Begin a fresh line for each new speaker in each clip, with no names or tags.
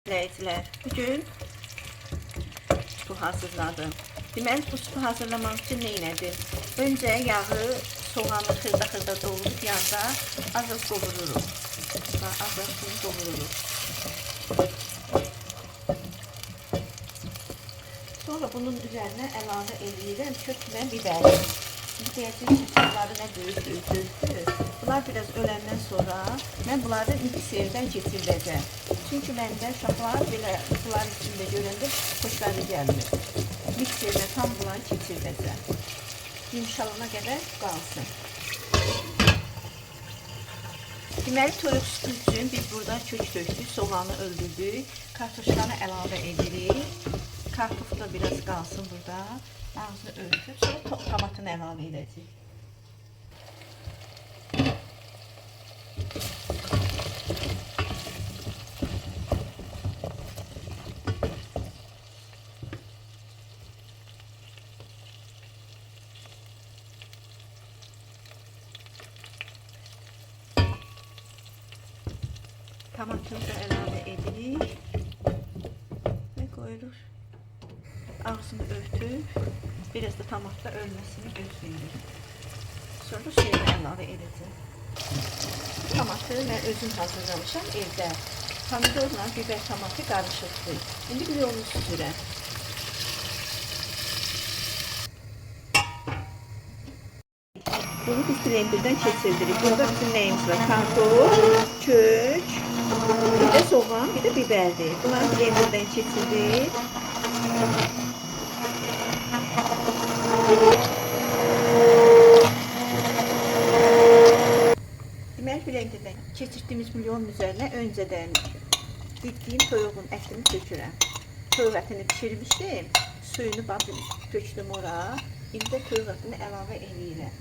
İzləyicilər, bugün su hazırladım. Deməli, bu su hazırlamaq üçün nə elədim? Öncə yağı, soğanı xırda-xırda doğrayıb yağda az-az qovururuq. Az-az qovururuq. Sonra bunun üzərinə əlavə edirəm kök və biberi. Şimdi deyəcəyim ki, bunları nə böyük. Bunlar biraz öləndən sonra mən bunları mikserdən keçirdəcəm. Çünki məndə uşaqlar belə bunların içində görəndə xoşları gəlmir. Mikserdə tam bunları keçirdəcəm. Yumşalana qədər qalsın. Deməli, toyuq sütü üçün biz burada kök tökdük, soğanı öldürdük, kartuşkanı əlavə edirik. Kartofu da biraz qalsın burada. Ağzını örtüb, sonra tomatını əlavə edəcəyik. Tomatını da əlavə edirik və qoyuruq. Ağzını örtüb, biraz da tomatla ölməsini gözləyirik. Sonra suyunu əlavə edəcəm. Tomatı mən özüm hazırlamışam evdə. Pomidorla biber tomatı qarışıqdır. İndi bir yolunu süzürəm. Bunu biz blenderdən keçirdirik. Burada bizim nəyimiz var? Kartof, kök, bir də soğan, bir də biberdir. Bunları blenderdən keçirdik. Deməli, blenderdən keçirdiyimiz milyonun üzərinə öncədən didiyim toyuğun ətini tökürəm. Toyuq ətini pişirmişdim, suyunu tökdüm ora. İndi də toyuq ətini əlavə edirəm.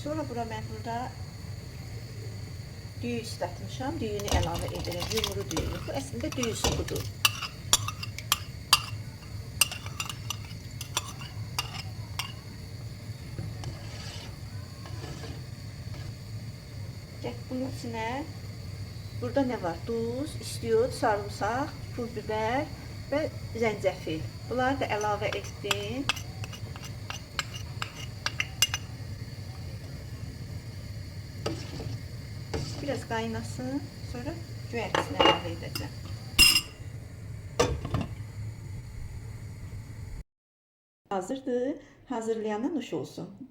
Sonra bura mən burada düyü islatmışam, düyünü əlavə edirəm, yumru düyünü. Bu əslində düyü supudur. Bunun içine burada ne var? Duz, istiyot, sarımsaq, pul biber və zəncəfil. Bunları da əlavə etdim. Biraz qaynasın, sonra göyərçini əlavə edəcəm. Hazırdır. Hazırlayana nuş olsun.